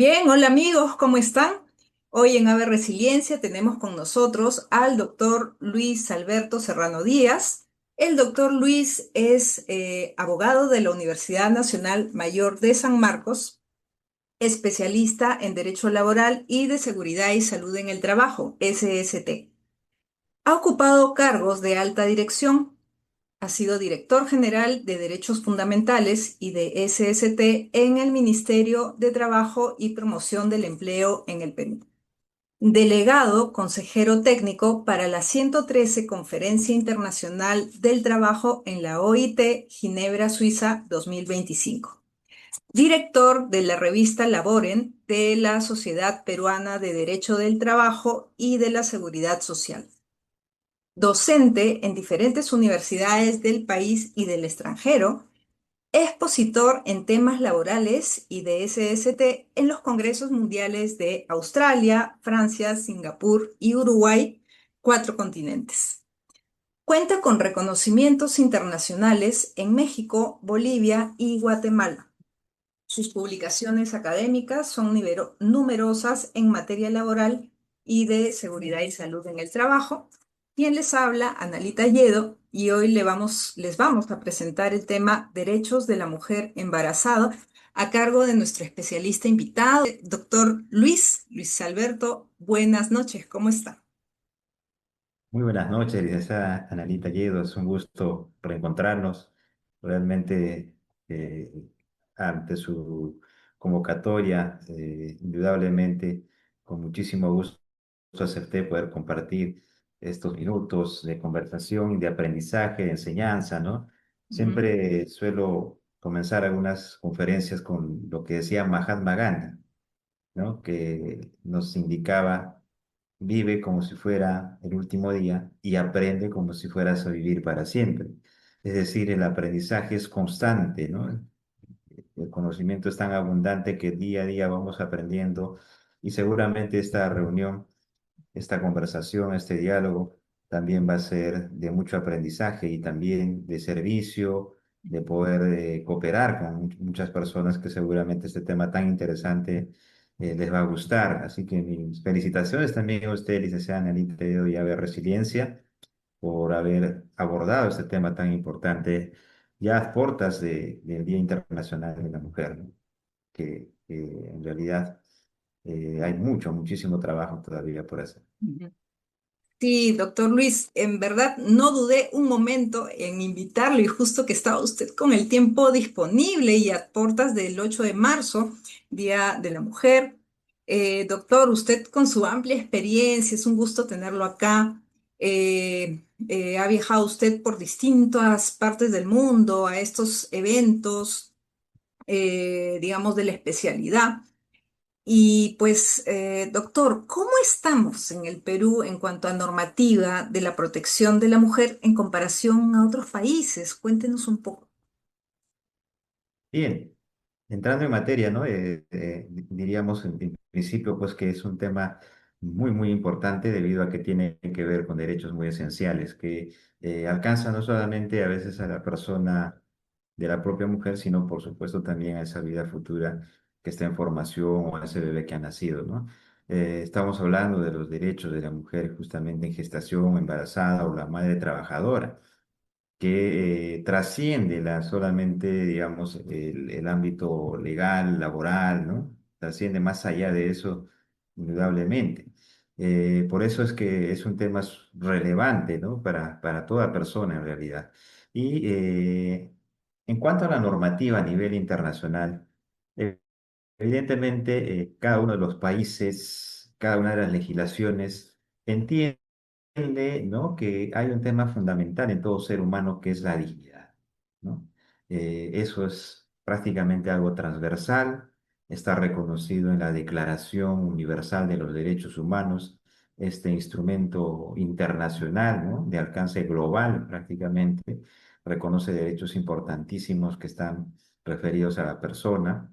Bien, hola amigos, ¿cómo están? Hoy en Ave Resiliencia tenemos con nosotros al doctor Luis Alberto Serrano Díaz. El doctor Luis es abogado de la Universidad Nacional Mayor de San Marcos, especialista en Derecho Laboral y de Seguridad y Salud en el Trabajo, SST. Ha ocupado cargos de alta dirección. Ha sido director general de Derechos Fundamentales y de SST en el Ministerio de Trabajo y Promoción del Empleo en el Perú. Delegado consejero técnico para la 113 Conferencia Internacional del Trabajo en la OIT, Ginebra, Suiza, 2025. Director de la revista Laboren de la Sociedad Peruana de Derecho del Trabajo y de la Seguridad Social. Docente en diferentes universidades del país y del extranjero, expositor en temas laborales y de SST en los congresos mundiales de Australia, Francia, Singapur y Uruguay, 4 continentes. Cuenta con reconocimientos internacionales en México, Bolivia y Guatemala. Sus publicaciones académicas son numerosas en materia laboral y de seguridad y salud en el trabajo. Quien les habla, Analita Yedo, y hoy les vamos a presentar el tema Derechos de la Mujer Embarazada a cargo de nuestro especialista invitado, doctor Luis Alberto. Buenas noches, ¿cómo está? Muy buenas noches, licenciada Analita Lledo. Es un gusto reencontrarnos. Realmente, eh, ante su convocatoria, indudablemente, con muchísimo gusto acepté poder compartir estos minutos de conversación, de aprendizaje, de enseñanza, ¿no? Ujú. Siempre suelo comenzar algunas conferencias con lo que decía Mahatma Gandhi, ¿no? Que nos indicaba: vive como si fuera el último día y aprende como si fueras a vivir para siempre. Es decir, el aprendizaje es constante, ¿no? El conocimiento es tan abundante que día a día vamos aprendiendo, y seguramente esta reunión, esta conversación, este diálogo también va a ser de mucho aprendizaje y también de servicio, de poder cooperar con muchas personas que seguramente este tema tan interesante les va a gustar. Así que mis felicitaciones también a usted, licenciada Anelita y a ver Resiliencia, por haber abordado este tema tan importante ya a puertas del Día Internacional de la Mujer, ¿no? Que en realidad hay muchísimo trabajo todavía por hacer. Ujú. Sí, doctor Luis, en verdad no dudé un momento en invitarlo y justo que estaba usted con el tiempo disponible y a puertas del 8 de marzo, Día de la Mujer. Doctor, usted con su amplia experiencia, es un gusto tenerlo acá. Ha viajado usted por distintas partes del mundo a estos eventos, digamos, de la especialidad. Y pues, doctor, ¿cómo estamos en el Perú en cuanto a normativa de la protección de la mujer en comparación a otros países? Cuéntenos un poco. Bien, entrando en materia, ¿no? Diríamos en principio, pues, que es un tema muy importante debido a que tiene que ver con derechos muy esenciales que alcanzan no solamente a veces a la persona de la propia mujer, sino por supuesto también a esa vida futura que está en formación, o a ese bebé que ha nacido, ¿no? Estamos hablando de los derechos de la mujer justamente en gestación, embarazada o la madre trabajadora, que trasciende solamente, digamos, el ámbito legal, laboral, ¿no? Trasciende más allá de eso, indudablemente. Por eso es que es un tema relevante, ¿no? Para toda persona en realidad. Y en cuanto a la normativa a nivel internacional, eh, evidentemente, cada uno de los países, cada una de las legislaciones entiende, ¿no? Que hay un tema fundamental en todo ser humano que es la dignidad, ¿no? Eso es prácticamente algo transversal, está reconocido en la Declaración Universal de los Derechos Humanos, este instrumento internacional, ¿no? De alcance global prácticamente, reconoce derechos importantísimos que están referidos a la persona.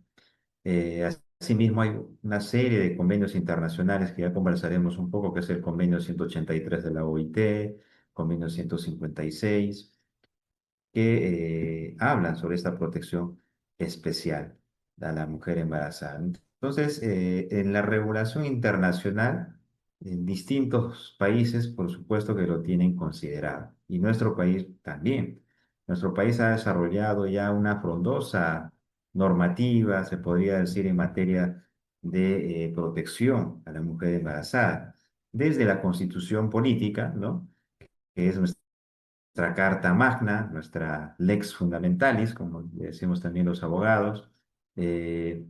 Asimismo, hay una serie de convenios internacionales que ya conversaremos un poco, que es el convenio 183 de la OIT, convenio 156, que hablan sobre esta protección especial a la mujer embarazada. Entonces, en la regulación internacional, en distintos países, por supuesto que lo tienen considerado, y nuestro país también. Nuestro país ha desarrollado ya una frondosa normativa, se podría decir, en materia de protección a la mujer embarazada, desde la constitución política, ¿no? Que es nuestra Carta Magna, nuestra Lex Fundamentalis, como le decimos también los abogados. eh,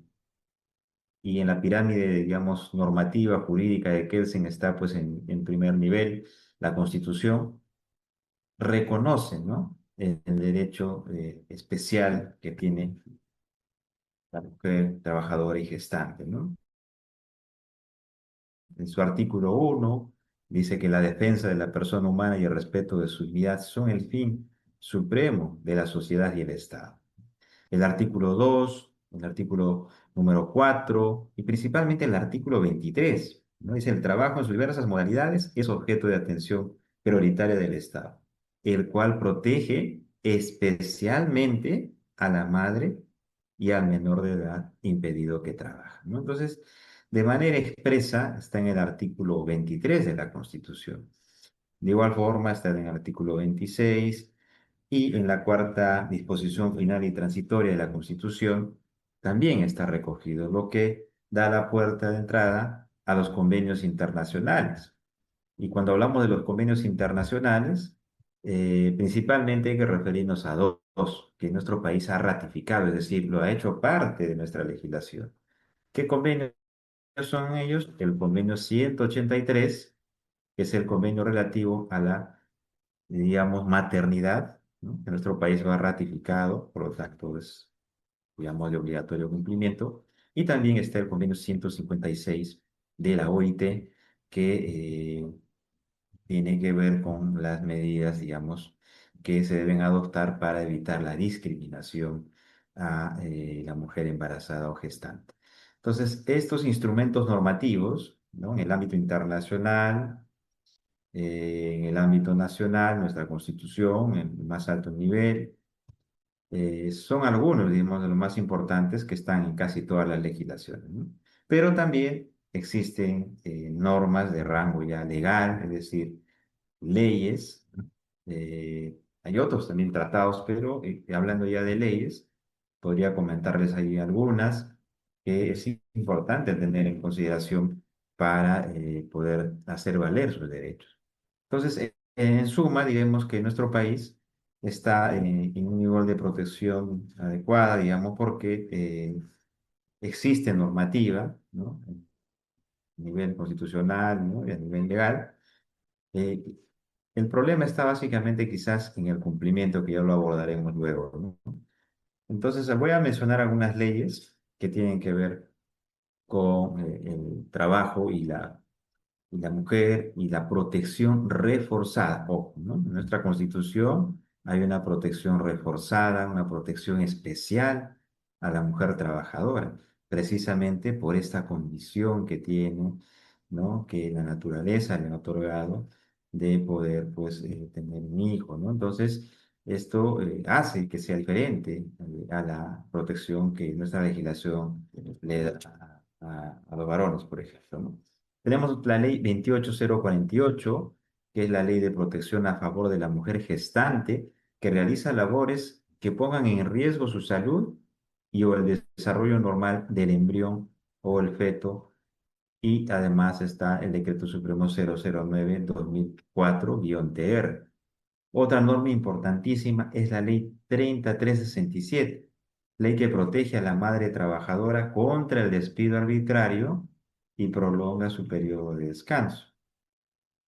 y en la pirámide, digamos, normativa, jurídica de Kelsen está pues en primer nivel la Constitución, reconoce, ¿no? El derecho especial que tiene la mujer trabajadora y gestante, ¿no? En su artículo 1 dice que la defensa de la persona humana y el respeto de su dignidad son el fin supremo de la sociedad y el Estado. El artículo 2, el artículo número 4 y principalmente el artículo 23, ¿no? Dice, el trabajo en sus diversas modalidades es objeto de atención prioritaria del Estado, el cual protege especialmente a la madre y al menor de edad impedido que trabaje, ¿no? Entonces, de manera expresa está en el artículo 23 de la Constitución. De igual forma está en el artículo 26 y en la cuarta disposición final y transitoria de la Constitución también está recogido, lo que da la puerta de entrada a los convenios internacionales. Y cuando hablamos de los convenios internacionales, principalmente hay que referirnos a dos que nuestro país ha ratificado, es decir, lo ha hecho parte de nuestra legislación. ¿Qué convenios son ellos? El convenio 183, que es el convenio relativo a la, digamos, maternidad, ¿no? Que nuestro país lo ha ratificado, por lo tanto es, digamos, de obligatorio cumplimiento. Y también está el convenio 156 de la OIT, que tiene que ver con las medidas, digamos, que se deben adoptar para evitar la discriminación a la mujer embarazada o gestante. Entonces, estos instrumentos normativos, ¿no? En el ámbito internacional, en el ámbito nacional, nuestra Constitución, en el más alto nivel, son algunos, digamos, de los más importantes que están en casi todas las legislaciones, ¿no? Pero también existen normas de rango ya legal, es decir, leyes. Hay otros también tratados, pero hablando ya de leyes, podría comentarles ahí algunas que es importante tener en consideración para poder hacer valer sus derechos. Entonces, en suma, diremos que nuestro país está en un nivel de protección adecuada, digamos, porque existe normativa, ¿no? A nivel constitucional, ¿no? Y a nivel legal. Eh, el problema está básicamente quizás en el cumplimiento, que ya lo abordaremos luego, ¿no? Entonces, voy a mencionar algunas leyes que tienen que ver con el trabajo y la mujer y la protección reforzada. Ojo, ¿no? En nuestra Constitución hay una protección reforzada, una protección especial a la mujer trabajadora, precisamente por esta condición que tiene, ¿no? Que la naturaleza le ha otorgado de poder, pues, tener un hijo, ¿no? Entonces, esto hace que sea diferente a la protección que nuestra legislación le da a los varones, por ejemplo, ¿no? Tenemos la ley 28048, que es la ley de protección a favor de la mujer gestante que realiza labores que pongan en riesgo su salud y o el desarrollo normal del embrión o el feto. Y además está el Decreto Supremo 009-2004-TR. Otra norma importantísima es la ley 3367, ley que protege a la madre trabajadora contra el despido arbitrario y prolonga su periodo de descanso.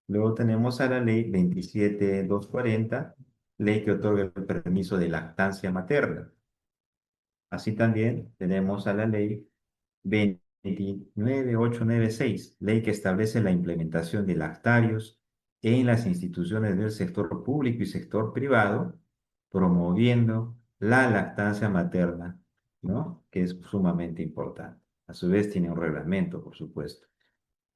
Luego tenemos a la ley 27240, ley que otorga el permiso de lactancia materna. Así también tenemos a la ley 29896, ley que establece la implementación de lactarios en las instituciones del sector público y sector privado, promoviendo la lactancia materna, ¿no? Que es sumamente importante. A su vez tiene un reglamento, por supuesto.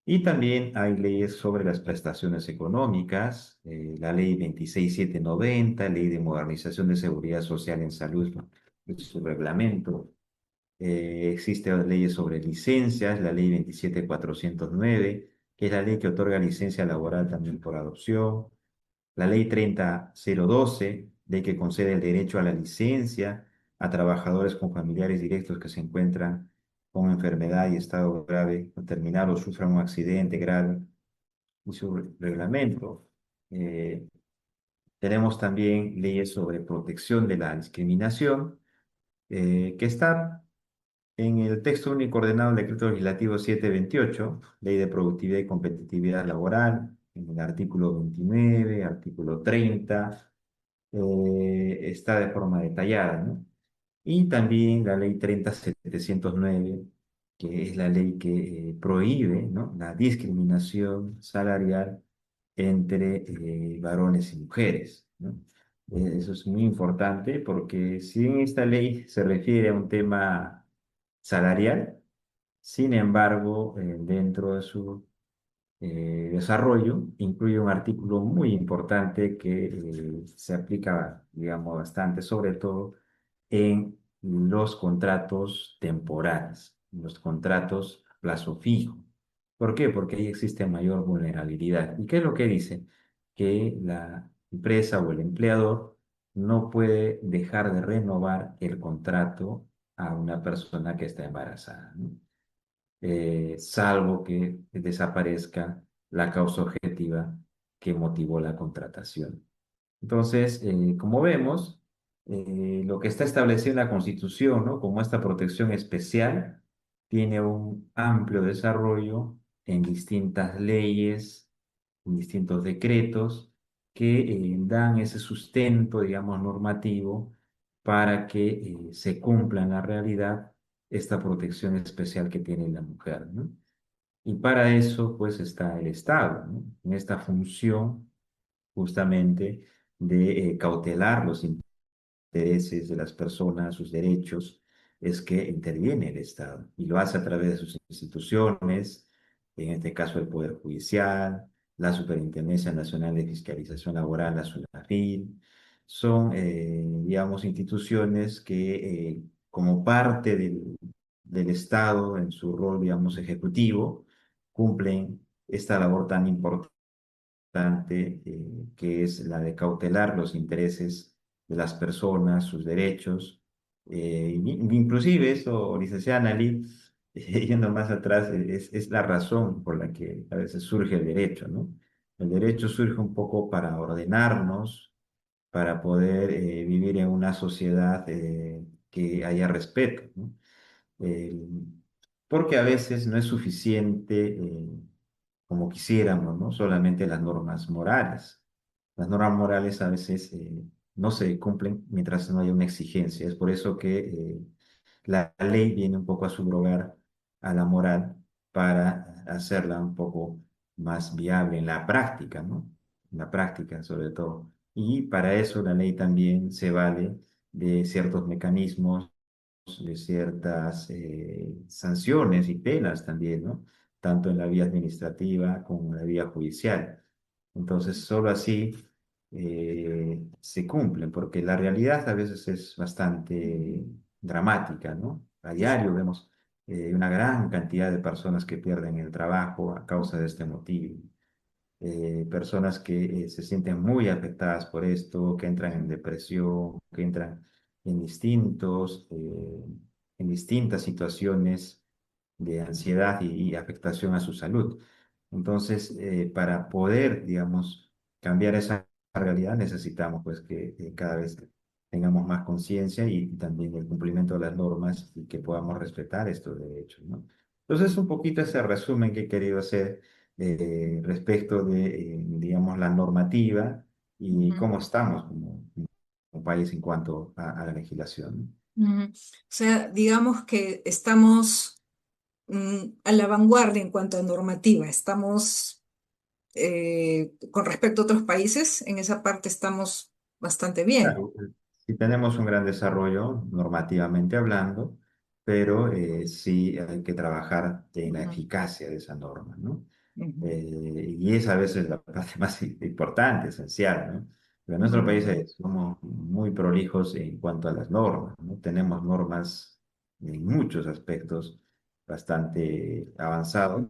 Y también hay leyes sobre las prestaciones económicas, la ley 26790, ley de modernización de seguridad social en salud, ¿no? Es su reglamento. Existen leyes sobre licencias, la ley 27409, que es la ley que otorga licencia laboral también por adopción, la ley 30012, ley que concede el derecho a la licencia a trabajadores con familiares directos que se encuentran con enfermedad y estado grave o terminal o sufran un accidente grave y su reglamento. Eh, Tenemos también leyes sobre protección de la discriminación, que está en el texto único ordenado del Decreto Legislativo 728, Ley de Productividad y Competitividad Laboral, en el artículo 29, artículo 30, está de forma detallada, ¿no? Y también la ley 30709, que es la ley que prohíbe, ¿no?, la discriminación salarial entre varones y mujeres, ¿no? Eso es muy importante porque si bien esta ley se refiere a un tema salarial, sin embargo, dentro de su desarrollo, incluye un artículo muy importante que se aplica, digamos, bastante, sobre todo en los contratos temporales, los contratos a plazo fijo. ¿Por qué? Porque ahí existe mayor vulnerabilidad. ¿Y qué es lo que dice? Que la empresa o el empleador no puede dejar de renovar el contrato a una persona que está embarazada, ¿no? Salvo que desaparezca la causa objetiva que motivó la contratación. Entonces, como vemos, lo que está establecido en la Constitución, ¿no?, como esta protección especial, tiene un amplio desarrollo en distintas leyes, en distintos decretos que dan ese sustento, digamos, normativo para que se cumpla en la realidad esta protección especial que tiene la mujer, ¿no? Y para eso, pues, está el Estado, ¿no?, en esta función justamente de cautelar los intereses de las personas, sus derechos, es que interviene el Estado y lo hace a través de sus instituciones, en este caso el Poder Judicial, la Superintendencia Nacional de Fiscalización Laboral, la SUNAFIL. Son, digamos, instituciones que, como parte del Estado en su rol, digamos, ejecutivo, cumplen esta labor tan importante, que es la de cautelar los intereses de las personas, sus derechos. Inclusive esto, licenciada Nali, yendo más atrás, es la razón por la que a veces surge el derecho, ¿no? El derecho surge un poco para ordenarnos, para poder vivir en una sociedad que haya respeto, ¿no? Eh, Porque a veces no es suficiente, como quisiéramos, ¿no?, solamente las normas morales. Las normas morales a veces no se cumplen mientras no haya una exigencia. Es por eso que la ley viene un poco a subrogar a la moral para hacerla un poco más viable en la práctica, ¿no? En la práctica, sobre todo. Y para eso la ley también se vale de ciertos mecanismos, de ciertas sanciones y penas también, ¿no?, tanto en la vía administrativa como en la vía judicial. Entonces, solo así se cumplen, porque la realidad a veces es bastante dramática, ¿no? A diario vemos una gran cantidad de personas que pierden el trabajo a causa de este motivo, personas que se sienten muy afectadas por esto, que entran en depresión, que entran en en distintas situaciones de ansiedad y afectación a su salud. Entonces, para poder, digamos, cambiar esa realidad, necesitamos pues que cada vez tengamos más conciencia y también el cumplimiento de las normas y que podamos respetar estos derechos, ¿no? Entonces, un poquito ese resumen que he querido hacer respecto de, digamos, la normativa y Ujú, cómo estamos como país en cuanto a la legislación, ujú. O sea, digamos que estamos a la vanguardia en cuanto a normativa. Estamos, con respecto a otros países, en esa parte estamos bastante bien. Claro, sí tenemos un gran desarrollo normativamente hablando, pero sí hay que trabajar en la Ujú, eficacia de esa norma, ¿no? ujú, Y es a veces la parte más importante, esencial, ¿no? Pero en nuestro país ujú, somos muy prolijos en cuanto a las normas, ¿no? Tenemos normas en muchos aspectos bastante avanzado,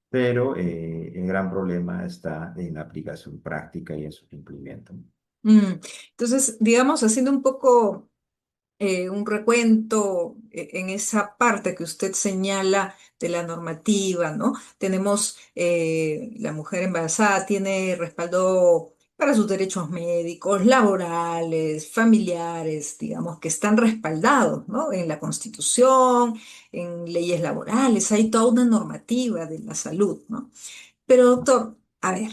pero el gran problema está en la aplicación práctica y en su cumplimiento. Mm, Entonces, digamos, haciendo un poco un recuento en esa parte que usted señala de la normativa, ¿no? Tenemos, la mujer embarazada tiene respaldo para sus derechos médicos, laborales, familiares, digamos, que están respaldados, ¿no? En la Constitución, en leyes laborales, hay toda una normativa de la salud, ¿no? Pero doctor, a ver,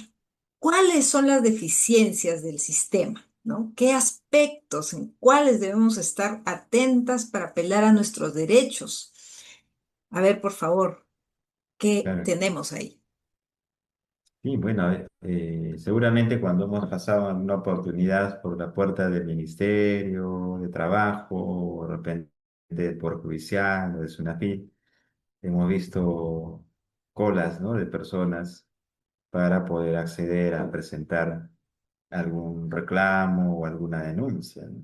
¿cuáles son las deficiencias del sistema? ¿No? ¿Qué aspectos en cuáles debemos estar atentas para apelar a nuestros derechos? A ver, por favor, ¿qué Claro. tenemos ahí? Y bueno, seguramente cuando hemos pasado una oportunidad por la puerta del Ministerio de Trabajo, o de repente del Poder Judicial o de SUNAFIL, hemos visto colas, ¿no? De personas para poder acceder a presentar algún reclamo o alguna denuncia, ¿no?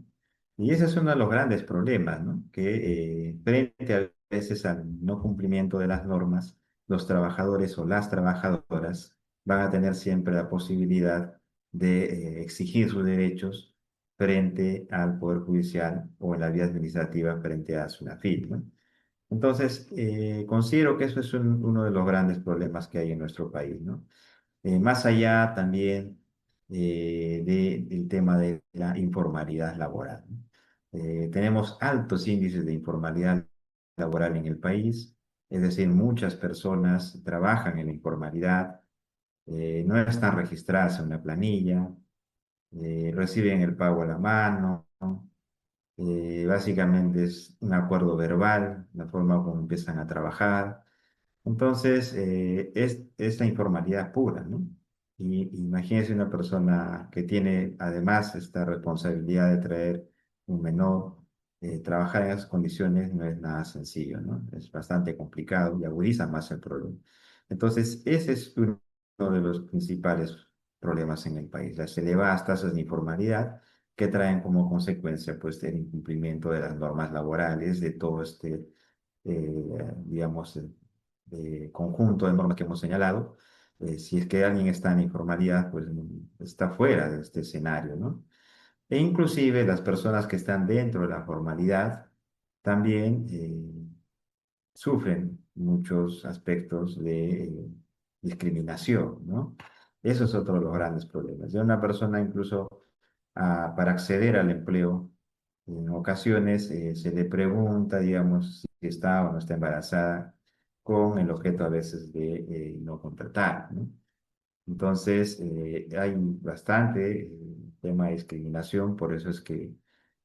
Y ese es uno de los grandes problemas, ¿no? Que frente a veces al no cumplimiento de las normas, los trabajadores o las trabajadoras van a tener siempre la posibilidad de exigir sus derechos frente al Poder Judicial o en la vía administrativa frente a SUNAFIL, ¿no? Entonces, considero que eso es uno de los grandes problemas que hay en nuestro país, ¿no? Más allá también del tema de la informalidad laboral, ¿no? Tenemos altos índices de informalidad laboral en el país, es decir, muchas personas trabajan en la informalidad, no están registradas en una planilla, reciben el pago a la mano, ¿no? Básicamente es un acuerdo verbal, la forma como empiezan a trabajar. Entonces, es la informalidad pura, ¿no? Y imagínese una persona que tiene además esta responsabilidad de traer un menor, trabajar en esas condiciones no es nada sencillo, ¿no? Es bastante complicado y agudiza más el problema. Entonces, ese es uno de los principales problemas en el país, las elevadas tasas de informalidad que traen como consecuencia, pues, el incumplimiento de las normas laborales, de todo este digamos, conjunto de normas que hemos señalado. Si es que alguien está en informalidad, pues está fuera de este escenario, ¿no? E inclusive las personas que están dentro de la formalidad también sufren muchos aspectos de discriminación, ¿no? Eso es otro de los grandes problemas. De una persona incluso para acceder al empleo, en ocasiones se le pregunta, digamos, si está o no está embarazada, con el objeto a veces de no contratar, ¿no? Entonces, hay bastante tema de discriminación, por eso es que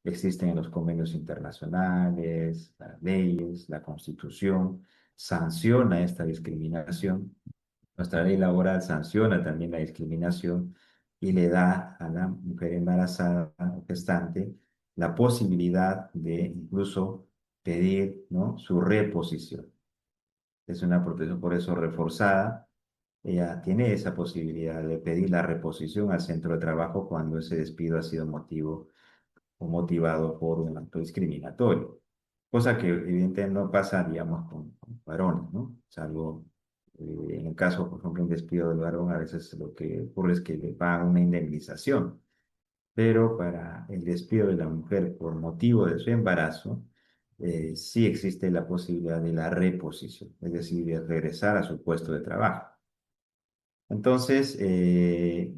existen los convenios internacionales, las leyes, la Constitución sanciona esta discriminación. Nuestra ley laboral sanciona también la discriminación y le da a la mujer embarazada o gestante la posibilidad de incluso pedir, ¿no? Su reposición. Es una protección por eso reforzada. Ella tiene esa posibilidad de pedir la reposición al centro de trabajo cuando ese despido ha sido motivo o motivado por un acto discriminatorio, cosa que evidentemente no pasa, digamos, con varones, ¿no? Salvo en el caso, por ejemplo, un despido del varón, a veces lo que ocurre es que le pagan una indemnización, pero para el despido de la mujer por motivo de su embarazo, sí existe la posibilidad de la reposición, es decir, de regresar a su puesto de trabajo. Entonces, ese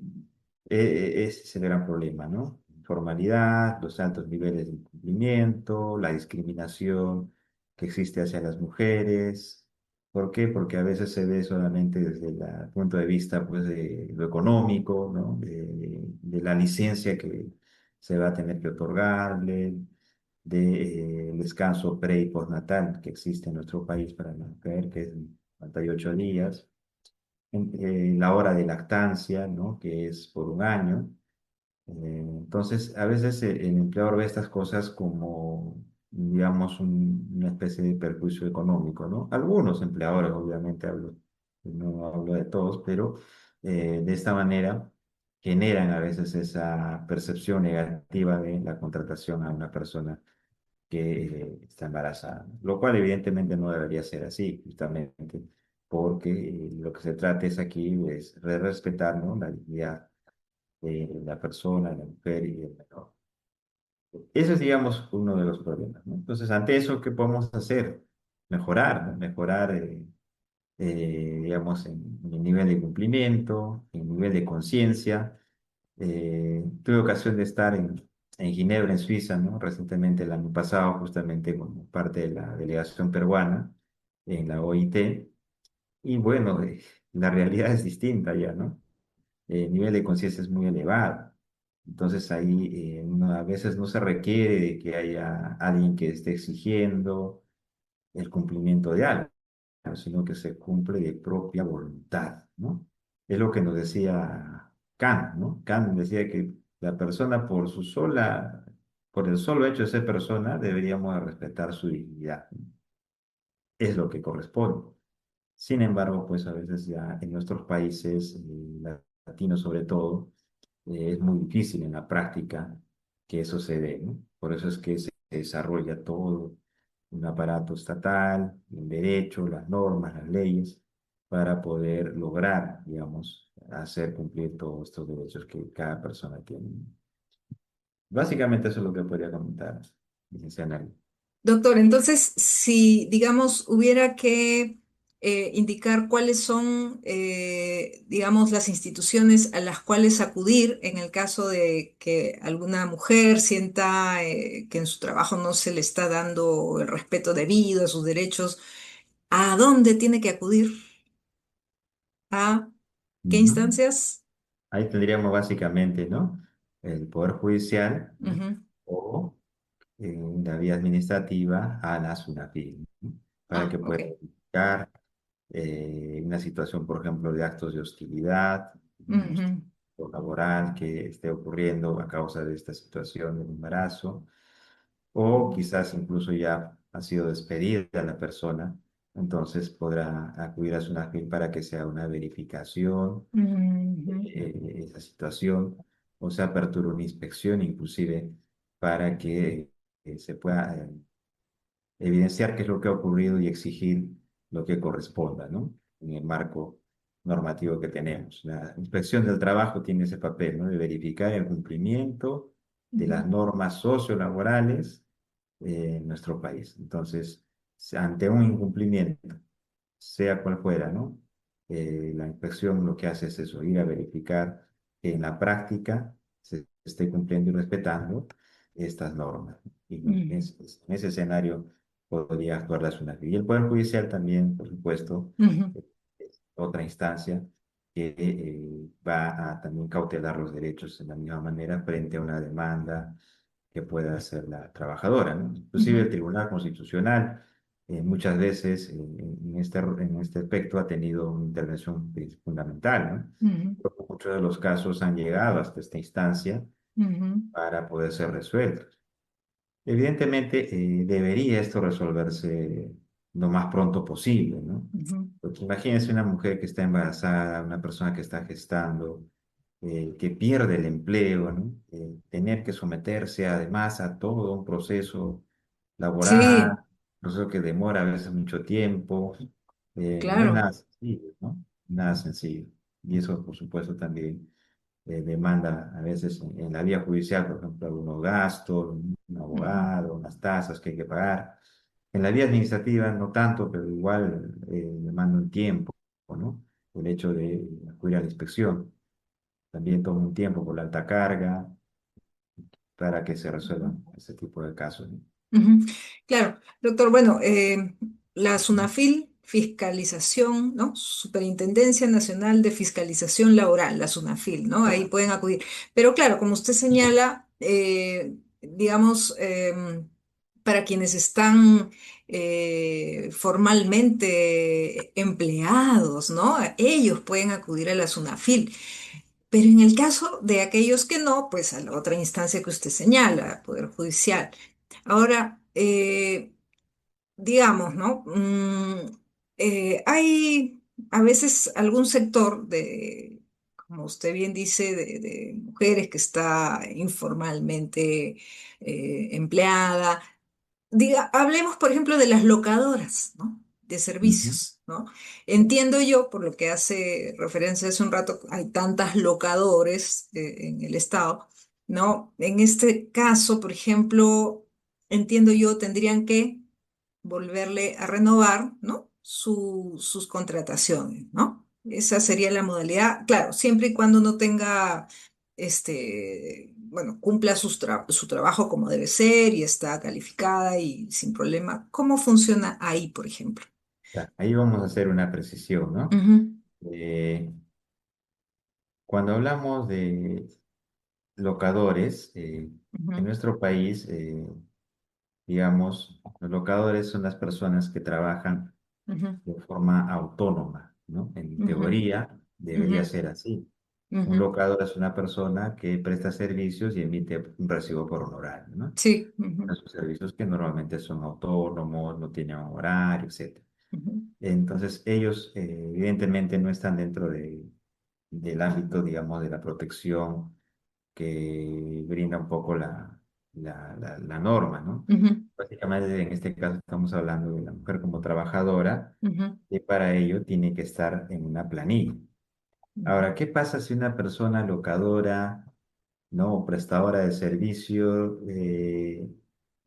es el gran problema, ¿no? Informalidad, los altos niveles de incumplimiento, la discriminación que existe hacia las mujeres. ¿Por qué? Porque a veces se ve solamente desde el punto de vista, pues, de lo económico, ¿no? De la licencia que se va a tener que otorgarle, de, el descanso pre y postnatal que existe en nuestro país para la mujer, que es 48 días la hora de lactancia, ¿no? Que es por un año. Entonces, a veces el empleador ve estas cosas como, digamos, una especie de perjuicio económico, ¿no? Algunos empleadores, obviamente, no hablo de todos, pero de esta manera generan a veces esa percepción negativa de la contratación a una persona está embarazada, lo cual evidentemente no debería ser así, justamente, porque lo que se trata es aquí es de respetar, ¿no?, la dignidad de la persona, de la mujer y del menor. Ese es, digamos, uno de los problemas, ¿no? Entonces, ante eso, ¿qué podemos hacer? Mejorar, ¿no? Mejorar, digamos, en el nivel de cumplimiento, en el nivel de conciencia. Tuve ocasión de estar en Ginebra, en Suiza, ¿no? Recientemente, el año pasado, justamente como parte de la delegación peruana en la OIT. Y bueno, la realidad es distinta ya, ¿no? El nivel de conciencia es muy elevado. Entonces ahí a veces no se requiere de que haya alguien que esté exigiendo el cumplimiento de algo, sino que se cumple de propia voluntad, ¿no? Es lo que nos decía Kant, ¿no? Kant decía que la persona por el solo hecho de ser persona, deberíamos de respetar su dignidad, ¿no? Es lo que corresponde. Sin embargo, pues a veces ya en nuestros países, latinos sobre todo, es muy difícil en la práctica que eso se dé, ¿no? Por eso es que se desarrolla todo un aparato estatal, el derecho, las normas, las leyes, para poder lograr, digamos, hacer cumplir todos estos derechos que cada persona tiene. Básicamente eso es lo que podría comentar, licenciada Nelly. Doctor, entonces, si, digamos, hubiera que indicar cuáles son, digamos, las instituciones a las cuales acudir en el caso de que alguna mujer sienta que en su trabajo no se le está dando el respeto debido a sus derechos, ¿a dónde tiene que acudir? ¿A qué Ujú. instancias? Ahí tendríamos básicamente, ¿no? El Poder Judicial, ¿no? Ujú. O en la vía administrativa a la SUNAFIL, ¿no? Para Ah, que ok. pueda identificar una situación, por ejemplo, de actos de hostilidad, Ujú, o laboral que esté ocurriendo a causa de esta situación del embarazo, o quizás incluso ya ha sido despedida la persona, entonces podrá acudir a SUNAFIL para que sea una verificación ujú, esa situación, o se apertura una inspección inclusive para que se pueda evidenciar qué es lo que ha ocurrido y exigir lo que corresponda, ¿no? En el marco normativo que tenemos. La inspección del trabajo tiene ese papel, ¿no? De verificar el cumplimiento de ujú, las normas sociolaborales en nuestro país. Entonces, ante un incumplimiento, sea cual fuera, ¿no? La inspección lo que hace es eso, ir a verificar que en la práctica se esté cumpliendo y respetando estas normas. Y bueno, ujú, en ese escenario podría actuar la SUNAFI. Y el Poder Judicial también, por supuesto, ujú, es otra instancia que va a también cautelar los derechos de la misma manera frente a una demanda que pueda hacer la trabajadora, ¿no? Inclusive el ujú, Tribunal Constitucional muchas veces en este aspecto ha tenido una intervención fundamental, ujú, ¿no? Muchos de los casos han llegado hasta esta instancia ujú, para poder ser resueltos. Evidentemente, debería esto resolverse lo más pronto posible, ¿no? ujú, Porque imagínense una mujer que está embarazada, una persona que está gestando, que pierde el empleo, ¿no? Tener que someterse además a todo un proceso laboral, sí, proceso que demora a veces mucho tiempo, no es claro. nada sencillo, ¿no? Nada sencillo. Y eso, por supuesto, también demanda a veces en la vía judicial, por ejemplo, algunos gastos, un Ujú, abogado, unas tasas que hay que pagar. En la vía administrativa no tanto, pero igual demanda un tiempo, ¿no? El hecho de acudir a la inspección también toma un tiempo por la alta carga para que se resuelvan este tipo de casos, ¿no? ujú. Claro, doctor, bueno, la SUNAFIL, fiscalización, ¿no? Superintendencia Nacional de Fiscalización Laboral, la SUNAFIL, ¿no? Ahí pueden acudir. Pero claro, como usted señala, digamos, para quienes están formalmente empleados, ¿no? Ellos pueden acudir a la SUNAFIL. Pero en el caso de aquellos que no, pues a la otra instancia que usted señala, Poder Judicial. Ahora, digamos, ¿no? Hay a veces algún sector de, como usted bien dice, de mujeres que está informalmente empleada, hablemos, por ejemplo, de las locadoras, ¿no? De Ujú. servicios, ¿no? Entiendo yo, por lo que hace referencia hace un rato, hay tantas locadores en el estado, ¿no? En este caso, por ejemplo, entiendo yo, tendrían que volverle a renovar, ¿no? Sus contrataciones, ¿no? Esa sería la modalidad, claro, siempre y cuando no tenga, bueno, cumpla su trabajo como debe ser y está calificada y sin problema. ¿Cómo funciona ahí, por ejemplo? Ya, ahí vamos a hacer una precisión, ¿no? Ujú, Eh, Cuando hablamos de locadores, en ujú, nuestro país, digamos, los locadores son las personas que trabajan ujú, de forma autónoma, ¿no? En ujú, teoría ujú, debería ser así. Un ujú. locador es una persona que presta servicios y emite un recibo por honorario, ¿no? Sí, ujú, Esos servicios que normalmente son autónomos, no tienen horario, etcétera. ujú, Entonces, ellos evidentemente no están dentro del ámbito, digamos, de la protección que brinda un poco la norma, ¿no? ujú, Básicamente, en este caso, estamos hablando de la mujer como trabajadora, ujú, y para ello tiene que estar en una planilla. ujú, Ahora, ¿qué pasa si una persona locadora, ¿no? O prestadora de servicio,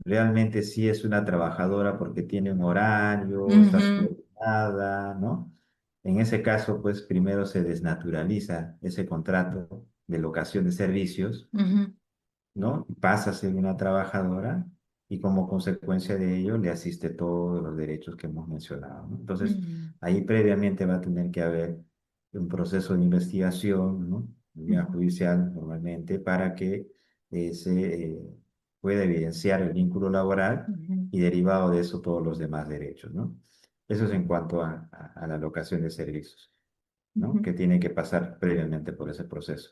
realmente sí es una trabajadora porque tiene un horario, está ujú, subordinada, ¿no? En ese caso, pues primero se desnaturaliza ese contrato de locación de servicios, ujú, ¿no? Pasa a ser una trabajadora y como consecuencia de ello le asiste todos los derechos que hemos mencionado, ¿no? Entonces, ujú, ahí previamente va a tener que haber un proceso de investigación, ¿no? Vía ujú, judicial normalmente para que se pueda evidenciar el vínculo laboral ujú, y derivado de eso todos los demás derechos, ¿no? Eso es en cuanto a la locación de servicios, ¿no? ujú, Que tiene que pasar previamente por ese proceso.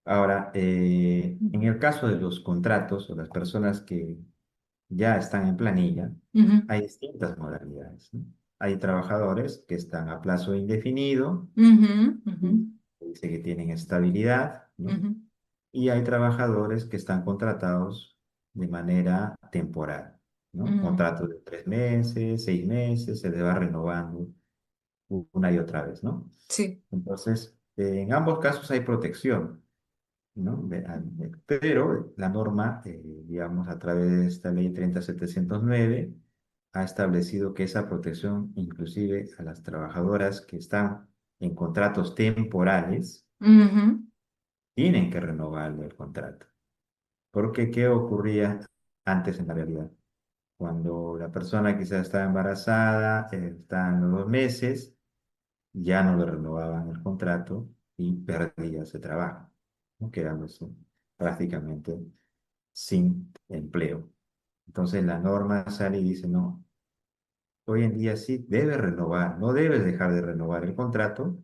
Ahora, en el caso de los contratos o las personas que ya están en planilla, ujú, hay distintas modalidades, ¿no? Hay trabajadores que están a plazo indefinido, ujú, ujú, y dice que tienen estabilidad, ¿no? ujú, Y hay trabajadores que están contratados de manera temporal, ¿no? ujú. Contratos de 3 meses, 6 meses, se les va renovando una y otra vez, ¿no? Sí. Entonces, en ambos casos hay protección, ¿no? Pero la norma, digamos, a través de esta ley 30709 ha establecido que esa protección, inclusive a las trabajadoras que están en contratos temporales, Ujú, tienen que renovar el contrato. Porque, ¿qué ocurría antes en la realidad? Cuando la persona quizás estaba embarazada, está en los 2 meses, ya no le renovaban el contrato y perdía ese trabajo, ¿no? Quedándose prácticamente sin empleo. Entonces la norma sale y dice, no, hoy en día sí debes renovar, no debes dejar de renovar el contrato,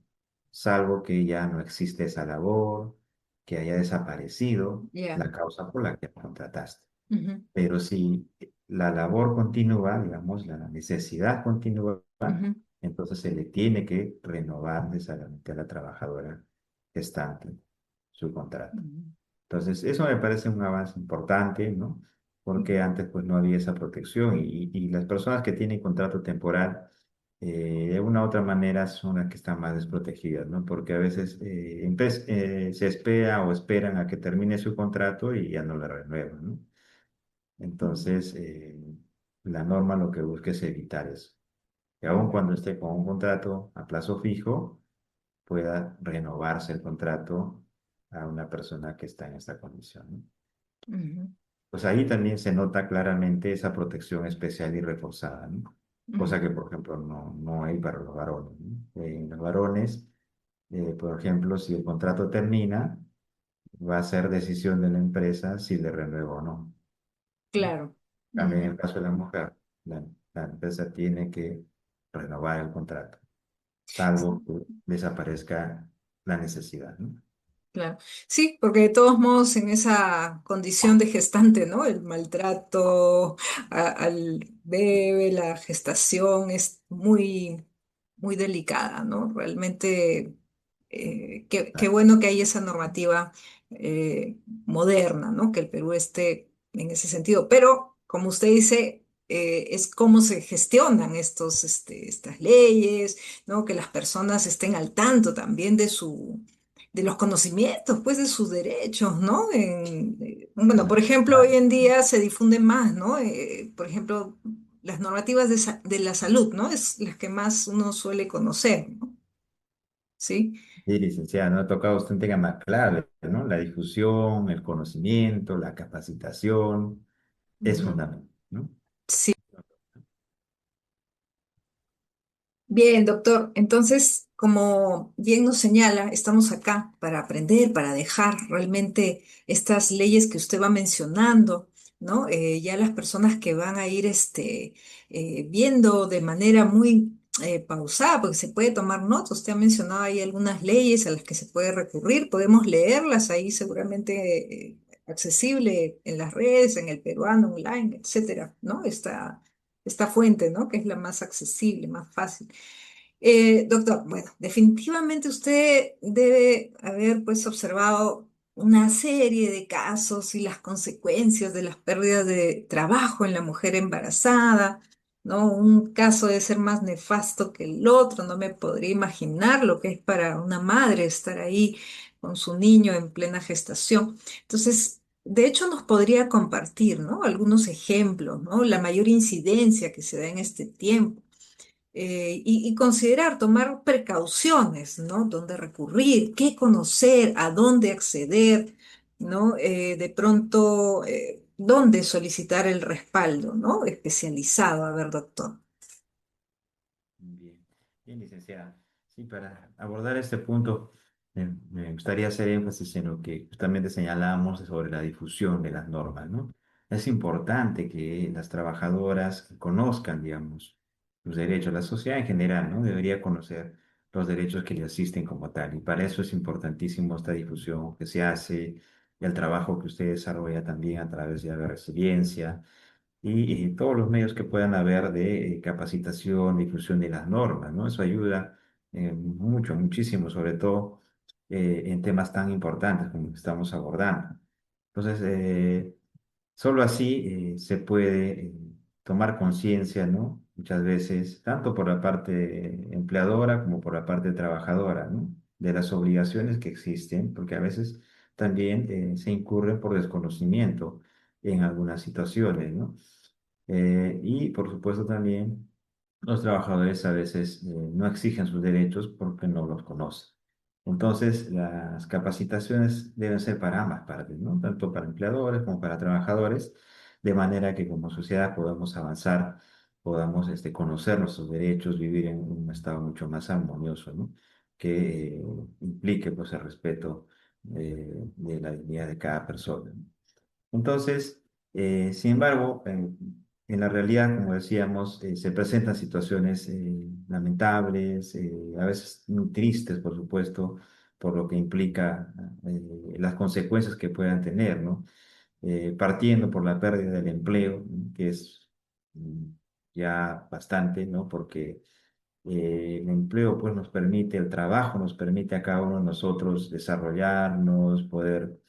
salvo que ya no existe esa labor, que haya desaparecido ya. la causa por la que contrataste. Ujú, Pero si la labor continúa, digamos, la necesidad continúa, ujú, entonces se le tiene que renovar necesariamente a la trabajadora gestante su contrato. ujú, Entonces, eso me parece un avance importante, ¿no? Porque antes pues no había esa protección y las personas que tienen contrato temporal, de una u otra manera son las que están más desprotegidas, ¿no? Porque a veces se espera o esperan a que termine su contrato y ya no le renuevan, ¿no? ujú, Entonces, la norma lo que busca es evitar eso. Que aun ujú, cuando esté con un contrato a plazo fijo, pueda renovarse el contrato a una persona que está en esta condición, ¿no? ujú, Pues ahí también se nota claramente esa protección especial y reforzada, ¿no? Cosa que, ujú. por ejemplo, no hay para los varones, ¿no? En los varones, por ejemplo, si el contrato termina, va a ser decisión de la empresa si le renueva o no, ¿no? Claro. También en Ujú, el caso de la mujer, la empresa tiene que renovar el contrato, salvo que desaparezca la necesidad, ¿no? claro. Sí, porque de todos modos en esa condición de gestante, ¿no? El maltrato al bebé, la gestación es muy, muy delicada, ¿no? Realmente, qué bueno que hay esa normativa moderna, ¿no? Que el Perú esté en ese sentido. Pero, como usted dice, es cómo se gestionan estas leyes, ¿no? Que las personas estén al tanto también de los conocimientos, pues de sus derechos, ¿no? Bueno, por ejemplo, hoy Claro. en día se difunde más, ¿no? Por ejemplo, las normativas de la salud, ¿no? Es las que más uno suele conocer, ¿no? ¿Sí? Sí, licenciada, ¿no? Ha tocado usted un tema clave, ¿no? La difusión, el conocimiento, la capacitación es Ujú. fundamental, ¿no? Sí. Bien, doctor. Entonces, como bien nos señala, estamos acá para aprender, para dejar realmente estas leyes que usted va mencionando, ¿no? Ya las personas que van a ir viendo de manera muy pausada, porque se puede tomar notas. Usted ha mencionado ahí algunas leyes a las que se puede recurrir, podemos leerlas ahí seguramente accesible en las redes, en el peruano, online, etcétera, ¿no? Esta fuente, ¿no? Que es la más accesible, más fácil. Doctor, bueno, definitivamente usted debe haber pues observado una serie de casos y las consecuencias de las pérdidas de trabajo en la mujer embarazada, ¿no? Un caso debe ser más nefasto que el otro, no me podría imaginar lo que es para una madre estar ahí con su niño en plena gestación. Entonces, de hecho, nos podría compartir, ¿no? Algunos ejemplos, ¿no? La mayor incidencia que se da en este tiempo y considerar, tomar precauciones, ¿no? Dónde recurrir, qué conocer, a dónde acceder, ¿no? De pronto, dónde solicitar el respaldo, ¿no? Especializado, a ver, doctor. Bien, bien, licenciada. Sí, para abordar este punto, me gustaría hacer énfasis en lo que justamente señalamos sobre la difusión de las normas, ¿no? Es importante que las trabajadoras conozcan, digamos, sus derechos. La sociedad en general, ¿no? Debería conocer los derechos que le asisten como tal. Y para eso es importantísimo esta difusión que se hace, el trabajo que usted desarrolla también a través de la resiliencia y todos los medios que puedan haber de capacitación, difusión de las normas, ¿no? Eso ayuda mucho, muchísimo, sobre todo en temas tan importantes como que estamos abordando. Entonces, solo así se puede tomar conciencia, ¿no? Muchas veces, tanto por la parte empleadora como por la parte trabajadora, ¿no? De las obligaciones que existen, porque a veces también se incurren por desconocimiento en algunas situaciones, ¿no? Y por supuesto también los trabajadores a veces no exigen sus derechos porque no los conocen. Entonces, las capacitaciones deben ser para ambas partes, ¿no? Tanto para empleadores como para trabajadores, de manera que como sociedad podamos avanzar, podamos conocer nuestros derechos, vivir en un estado mucho más armonioso, ¿no? Que implique pues, el respeto de la dignidad de cada persona. Entonces, sin embargo, en la realidad, como decíamos, se presentan situaciones lamentables, a veces muy tristes, por supuesto, por lo que implica las consecuencias que puedan tener, ¿no? Partiendo por la pérdida del empleo, ¿no? Que es mm, ya bastante, ¿no? Porque el empleo, pues, nos permite, el trabajo nos permite a cada uno de nosotros desarrollarnos, poder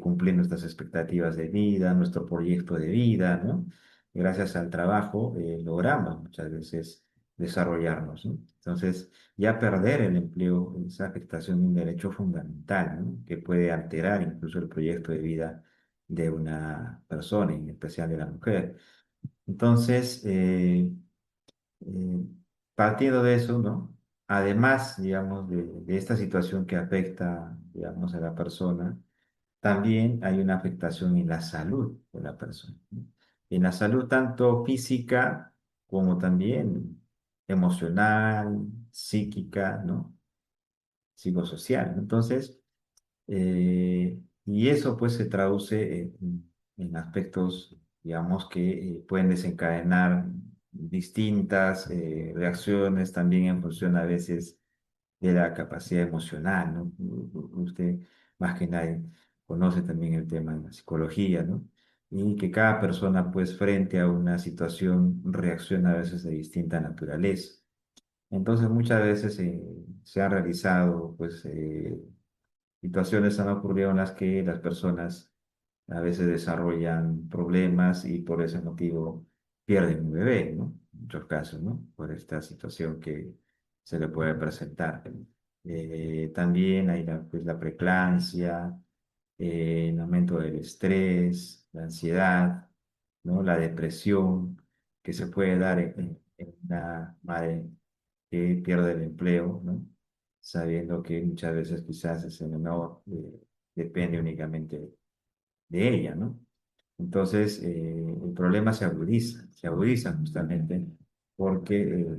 cumplir nuestras expectativas de vida, nuestro proyecto de vida, ¿no? Gracias al trabajo logramos muchas veces desarrollarnos, ¿no? Entonces, ya perder el empleo es afectación de un derecho fundamental, ¿no? Que puede alterar incluso el proyecto de vida de una persona, en especial de la mujer. Entonces, eh, partiendo de eso, ¿no? Además, digamos, de esta situación que afecta, digamos, a la persona, también hay una afectación en la salud de la persona, ¿no? En la salud tanto física como también emocional, psíquica, ¿no? Psicosocial, ¿no? Entonces, y eso pues se traduce en aspectos, digamos, que pueden desencadenar distintas reacciones también en función a veces de la capacidad emocional, ¿no? Usted más que nadie conoce también el tema de la psicología, ¿no? Y que cada persona pues frente a una situación reacciona a veces de distinta naturaleza. Entonces muchas veces se han realizado pues situaciones han ocurrido en las que las personas a veces desarrollan problemas y por ese motivo pierden un bebé, ¿no? En muchos casos, ¿no? Por esta situación que se le puede presentar. También hay pues, la preeclampsia, el aumento del estrés, la ansiedad, ¿no? La depresión que se puede dar en una madre que pierde el empleo, ¿no? Sabiendo que muchas veces quizás ese menor depende únicamente de ella, ¿no? Entonces, el problema se agudiza justamente porque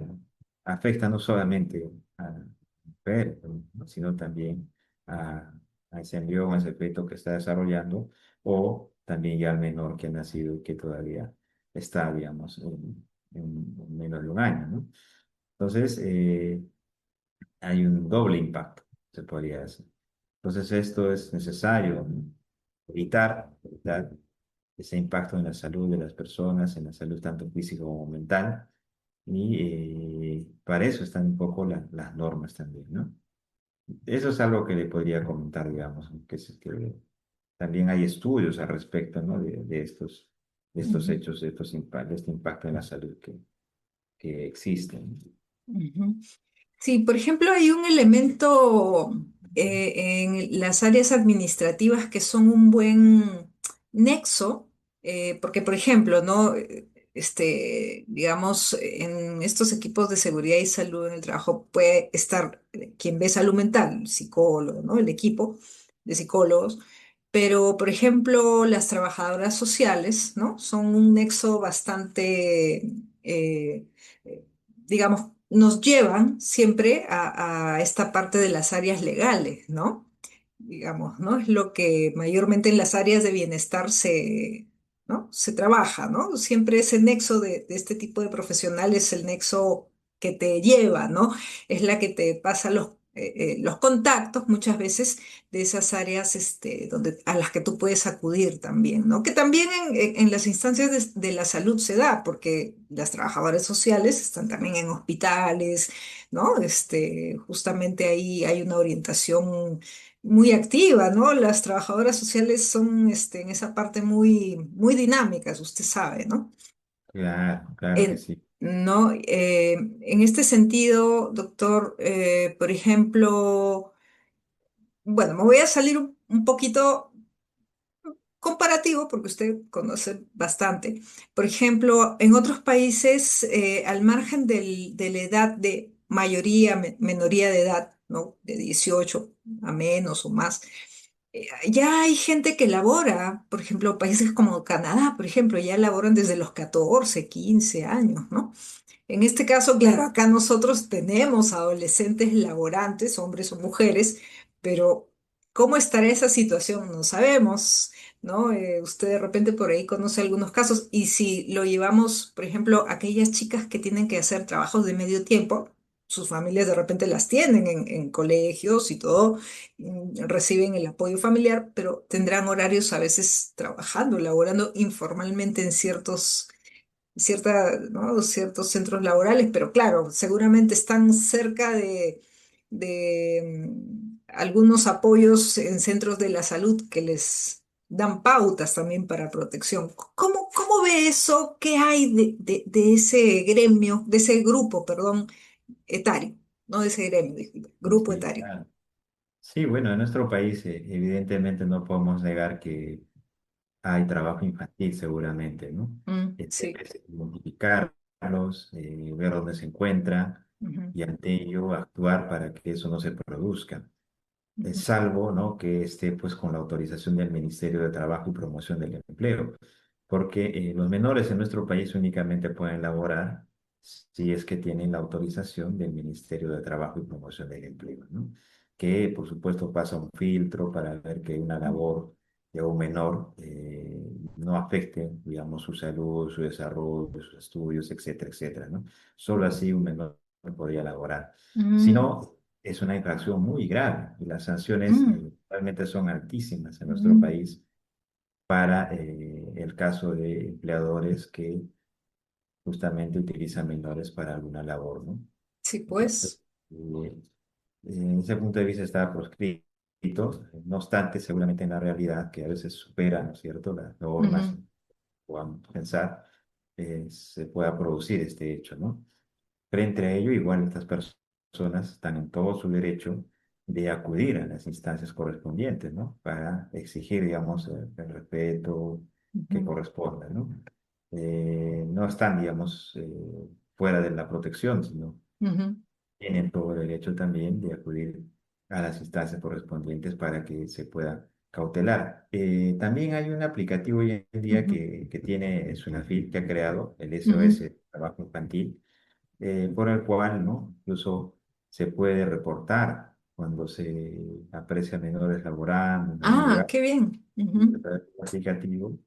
afecta no solamente a la mujer, ¿no? Sino también a, a ese embrión, a ese feto que está desarrollando, o también ya al menor que ha nacido y que todavía está, digamos, en menos de un año, ¿no? Entonces, hay un doble impacto, se podría decir. Entonces, esto es necesario, ¿no? Evitar ese impacto en la salud de las personas, en la salud tanto física como mental. Y para eso están un poco las normas también, ¿no? Eso es algo que le podría comentar, digamos, ¿no? Que también hay estudios al respecto, ¿no? De estos Ujú, hechos, de este impacto en la salud que existen. ujú. Sí, por ejemplo, hay un elemento en las áreas administrativas que son un buen nexo, porque, por ejemplo, ¿no? Digamos, en estos equipos de seguridad y salud en el trabajo puede estar quien ve salud mental, el psicólogo, ¿no? El equipo de psicólogos, pero, por ejemplo, las trabajadoras sociales, ¿no? Son un nexo bastante, digamos, nos llevan siempre a esta parte de las áreas legales, ¿no? Digamos, ¿no? Es lo que mayormente en las áreas de bienestar ¿no? Se trabaja, ¿no? Siempre ese nexo de este tipo de profesionales es el nexo que te lleva, ¿no? Es la que te pasa los contactos muchas veces de esas áreas a las que tú puedes acudir también, ¿no? Que también en las instancias de la salud se da, porque las trabajadoras sociales están también en hospitales, ¿no? Justamente ahí hay una orientación muy activa, ¿no? Las trabajadoras sociales son en esa parte muy, muy dinámicas, usted sabe, ¿no? Claro, claro que sí. ¿No? En este sentido, doctor, por ejemplo, bueno, me voy a salir un poquito comparativo, porque usted conoce bastante. Por ejemplo, en otros países, al margen de la edad de mayoría, menoría de edad, ¿no? De 18 a menos o más, ya hay gente que labora, por ejemplo, países como Canadá, por ejemplo, ya laboran desde los 14, 15 años, ¿no? En este caso, claro, acá nosotros tenemos adolescentes laborantes, hombres o mujeres, pero ¿cómo estará esa situación? No sabemos, ¿no? Usted de repente por ahí conoce algunos casos y si lo llevamos, por ejemplo, aquellas chicas que tienen que hacer trabajos de medio tiempo, sus familias de repente las tienen en colegios y todo, reciben el apoyo familiar, pero tendrán horarios a veces trabajando, laborando informalmente en ¿no? ciertos centros laborales, pero claro, seguramente están cerca de algunos apoyos en centros de la salud que les dan pautas también para protección. ¿Cómo ve eso? ¿Qué hay de ese gremio, de ese grupo, perdón, etario? No de ese gremio, disculpe, grupo Sí, etario. claro. Sí, bueno, en nuestro país evidentemente no podemos negar que hay trabajo infantil seguramente, ¿no? Sí. Debe identificarlos, ver dónde se encuentran Ujú, y ante ello actuar para que eso no se produzca. Es ujú, salvo, ¿no? Que esté pues con la autorización del Ministerio de Trabajo y Promoción del Empleo, porque los menores en nuestro país únicamente pueden laborar si es que tienen la autorización del Ministerio de Trabajo y Promoción del Empleo, ¿no? Que por supuesto pasa un filtro para ver que una labor de un menor no afecte, digamos, su salud, su desarrollo, sus estudios, etcétera, etcétera, ¿no? Solo así un menor podría laborar. Si mm, no, es una infracción muy grave y las sanciones mm, realmente son altísimas en nuestro mm. país para el caso de empleadores que justamente utilizan menores para alguna labor, ¿no? Sí, Entonces, pues. eh, en ese punto de vista está proscrito, no obstante, seguramente en la realidad, que a veces supera, ¿no es cierto?, las normas, Ujú, podamos pensar. se pueda producir este hecho, ¿no? Frente a ello, igual estas personas están en todo su derecho de acudir a las instancias correspondientes, ¿no? Para exigir, digamos, el respeto que Ujú, corresponda, ¿no? No están, digamos, fuera de la protección, sino ujú, tienen todo el derecho también de acudir a las instancias correspondientes para que se pueda cautelar. También hay un aplicativo hoy en día ujú, que tiene Sunafil, que ha creado el ujú. SOS Trabajo Infantil, por el cual, ¿no? Incluso se puede reportar cuando se aprecia menores laborando en algún Ah, lugar. qué bien. Y a Ujú, través del aplicativo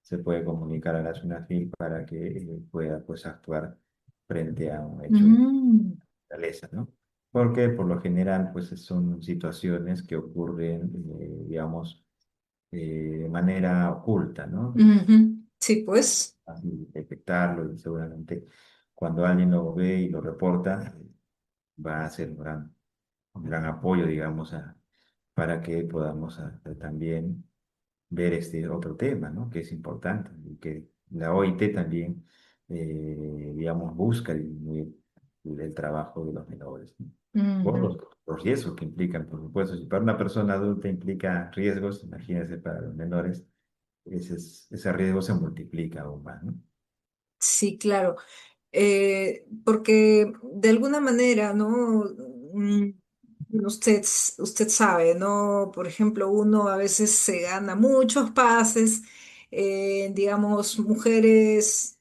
se puede comunicar a la SUNAFIL para que pueda, pues, actuar frente a un hecho de mm, naturaleza, ¿no? Porque por lo general, pues, son situaciones que ocurren, digamos, de manera oculta, ¿no? ujú. Sí, pues. Fácil detectarlo y seguramente cuando alguien lo ve y lo reporta, va a ser un gran apoyo, digamos, para que podamos también ver este otro tema, ¿no? Que es importante y que la OIT también, digamos, busca disminuir el trabajo de los menores, ¿no? Por Ujú. los riesgos que implican, por supuesto. Si para una persona adulta implica riesgos, imagínense para los menores, ese riesgo se multiplica aún más, ¿no? Sí, claro. Porque de alguna manera, ¿no? Mm, usted sabe, ¿no? Por ejemplo, uno a veces se gana muchos pases, digamos, mujeres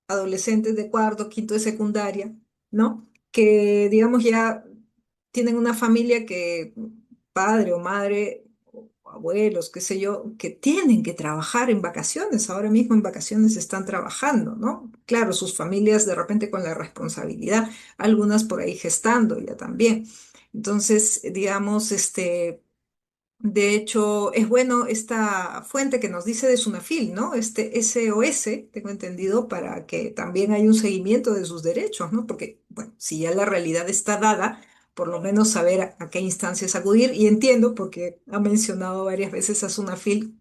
adolescentes de cuarto, quinto de secundaria, ¿no? Que, digamos, ya tienen una familia que, padre o madre, o abuelos, qué sé yo, que tienen que trabajar en vacaciones. Ahora mismo en vacaciones están trabajando, ¿no? Claro, sus familias de repente con la responsabilidad, algunas por ahí gestando ya también. Entonces, digamos, de hecho, es bueno esta fuente que nos dice de Sunafil, ¿no? Este SOS, tengo entendido, para que también haya un seguimiento de sus derechos, ¿no? Porque, bueno, si ya la realidad está dada, por lo menos saber a qué instancias acudir. Y entiendo, porque ha mencionado varias veces a Sunafil,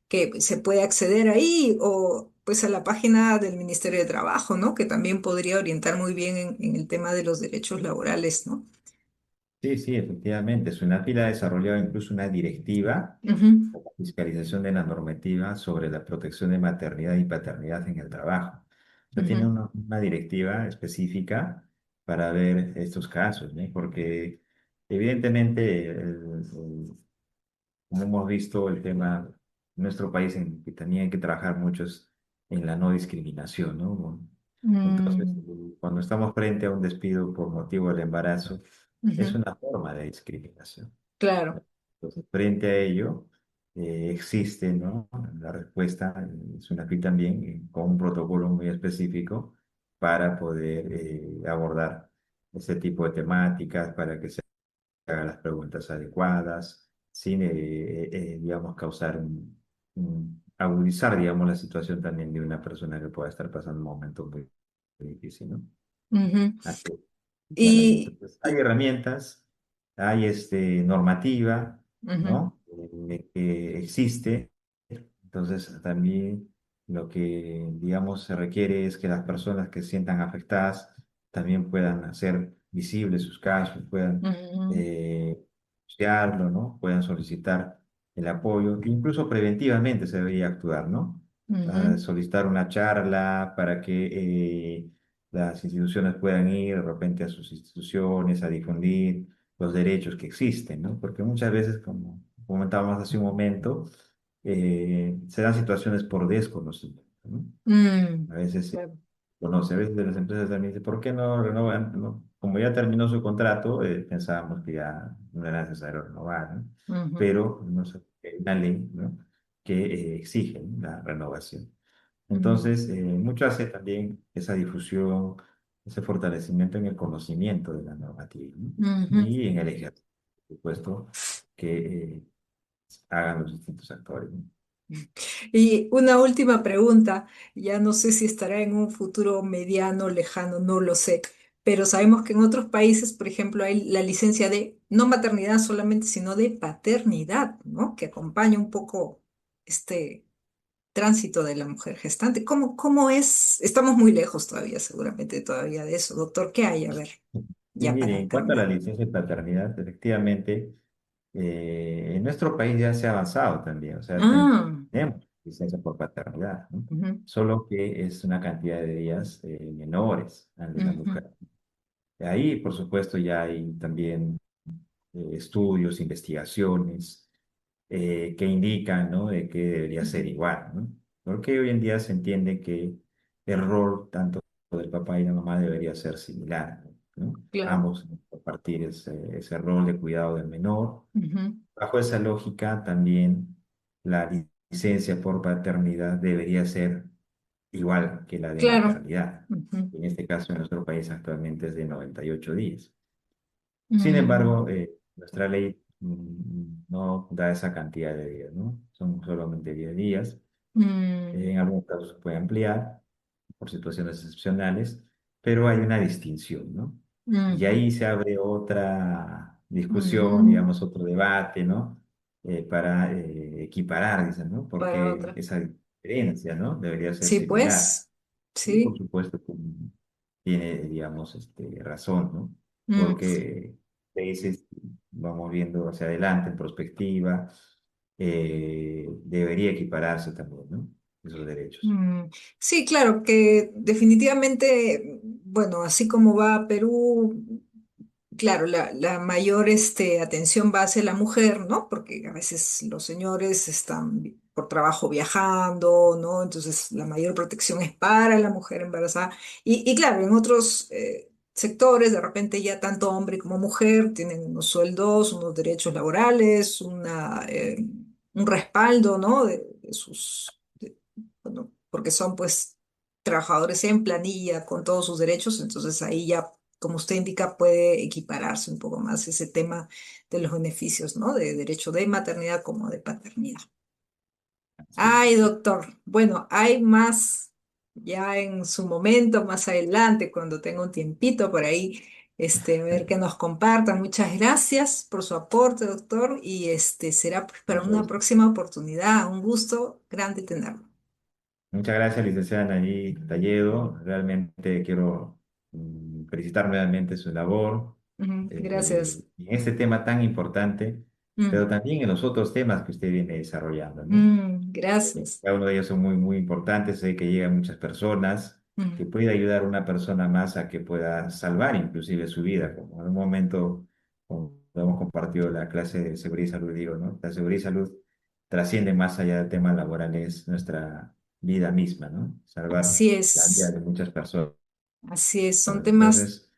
que se puede acceder ahí o pues a la página del Ministerio de Trabajo, ¿no? Que también podría orientar muy bien en el tema de los derechos laborales, ¿no? Sí, sí, efectivamente. SUNAFIL ha desarrollado incluso una directiva Ujú, o la fiscalización de la normativa sobre la protección de maternidad y paternidad en el trabajo. O sea, tiene ujú, una directiva específica para ver estos casos, ¿no? Porque evidentemente, como hemos visto, el tema en nuestro país en que tenía que trabajar muchos en la no discriminación, ¿no? Entonces, mm, cuando estamos frente a un despido por motivo del embarazo, es ujú. una forma de discriminación. Claro. Entonces, frente a ello, existe, ¿no? La respuesta, es una FI también, con un protocolo muy específico para poder abordar este tipo de temáticas, para que se hagan las preguntas adecuadas, sin, digamos, causar agudizar, digamos, la situación también de una persona que pueda estar pasando un momento muy difícil, ¿no? Ujú. Así, claro, Y, entonces hay y- herramientas, hay normativa, ujú, ¿no? Que existe. Entonces también lo que, digamos, se requiere es que las personas que se sientan afectadas también puedan hacer visibles sus casos, puedan ujú, eh, denunciarlo, ¿no? Puedan solicitar el apoyo, incluso preventivamente se debería actuar, ¿no? ujú, Solicitar una charla para que las instituciones puedan ir de repente a sus instituciones a difundir los derechos que existen, ¿no? Porque muchas veces, como comentábamos hace un momento, se dan situaciones por desconocimiento, ¿no? mm, A veces se claro, conoce, a veces de las empresas también dicen, ¿por qué no renovan? Como ya terminó su contrato, pensábamos que ya no era necesario renovar, ¿no? ujú, Pero no sé, hay una ley, ¿no? que exige, ¿no? la renovación. ujú, Entonces, mucho hace también esa difusión, ese fortalecimiento en el conocimiento de la normativa, ¿no? ujú. Y en el ejercicio, por supuesto, que hagan los distintos actores, ¿no? Y una última pregunta, ya no sé si estará en un futuro mediano, lejano, no lo sé, pero sabemos que en otros países, por ejemplo, hay la licencia de no maternidad solamente, sino de paternidad, ¿no? Que acompaña un poco este, tránsito de la mujer gestante. ¿Cómo es? Estamos muy lejos todavía, seguramente todavía de eso, doctor. ¿Qué hay? A ver, Y ya mire, para en cuanto a la terminar. licencia de paternidad, efectivamente, en nuestro país ya se ha avanzado también, o sea, Ah, tenemos licencia por paternidad, ¿no? ujú, Solo que es una cantidad de días menores al de la ujú, mujer. Ahí, por supuesto, ya hay también estudios, investigaciones que indican, ¿no? De que debería ser ujú. igual, ¿no? Porque hoy en día se entiende que el rol tanto del papá y la mamá debería ser similar, ¿no? Claro. Ambos compartir ese rol de cuidado del menor. Ujú, Bajo esa lógica, también la licencia por paternidad debería ser igual que la de claro. maternidad. Ujú, En este caso, en nuestro país actualmente es de 98 días. Sin mm, embargo, nuestra ley no da esa cantidad de días, ¿no? Son solamente 10 días. mm, En algunos casos se puede ampliar por situaciones excepcionales, pero hay una distinción, ¿no? Y ujú, ahí se abre otra discusión, mm, digamos, otro debate, ¿no? Para equiparar, dicen, ¿no? para Porque otra. esa diferencia, ¿no? Debería ser Sí, similar. pues. Y por Sí. supuesto que tiene, digamos, razón, ¿no? Mm, Porque países, vamos viendo hacia adelante en perspectiva, debería equipararse también, ¿no? Esos derechos. mm. Sí, claro, que definitivamente, bueno, así como va Perú. Claro, la mayor atención va hacia la mujer, ¿no? Porque a veces los señores están por trabajo viajando, ¿no? Entonces la mayor protección es para la mujer embarazada. Y claro, en otros sectores, de repente ya tanto hombre como mujer tienen unos sueldos, unos derechos laborales, un respaldo, ¿no? De sus, bueno, porque son pues trabajadores en planilla con todos sus derechos, entonces ahí ya como usted indica, puede equipararse un poco más ese tema de los beneficios, ¿no? De derecho de maternidad como de paternidad. Así es, Ay, así es. doctor, bueno, hay más ya en su momento, más adelante, cuando tenga un tiempito por ahí, a ver que nos compartan. Muchas gracias por su aporte, doctor, y será pues, para Mucho una gusto. próxima oportunidad. Un gusto grande tenerlo. Muchas gracias, licenciada Nayib Talledo. Realmente quiero felicitar nuevamente su labor Ujú, gracias. en este tema tan importante, pero Mm, también en los otros temas que usted viene desarrollando, ¿no? gracias. Cada uno de ellos son muy, muy importantes, sé que llegan muchas personas, que Mm, puede ayudar a una persona más a que pueda salvar inclusive su vida, como en un momento, como hemos compartido la clase de seguridad y salud, digo, ¿no? La seguridad y salud trasciende más allá del tema laboral, es nuestra vida misma, ¿no? Salvar así la vida es. de muchas personas. Así es, son temas, Entonces,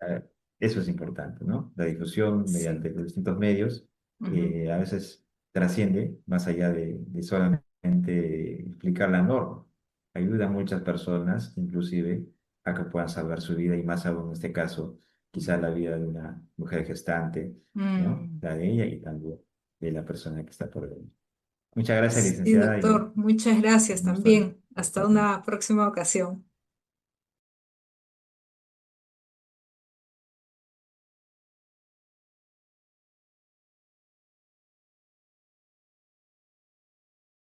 eh, eso es importante, ¿no? La difusión sí. mediante los distintos medios Ujú, a veces trasciende más allá de solamente explicar la norma. Ayuda a muchas personas, inclusive, a que puedan salvar su vida y más aún en este caso, quizá la vida de una mujer gestante, ¿no? mm, La de ella y también de la persona que está por venir. Muchas gracias, sí, licenciada, y doctor, muchas gracias un gusto también. Hasta estar con una próxima ocasión.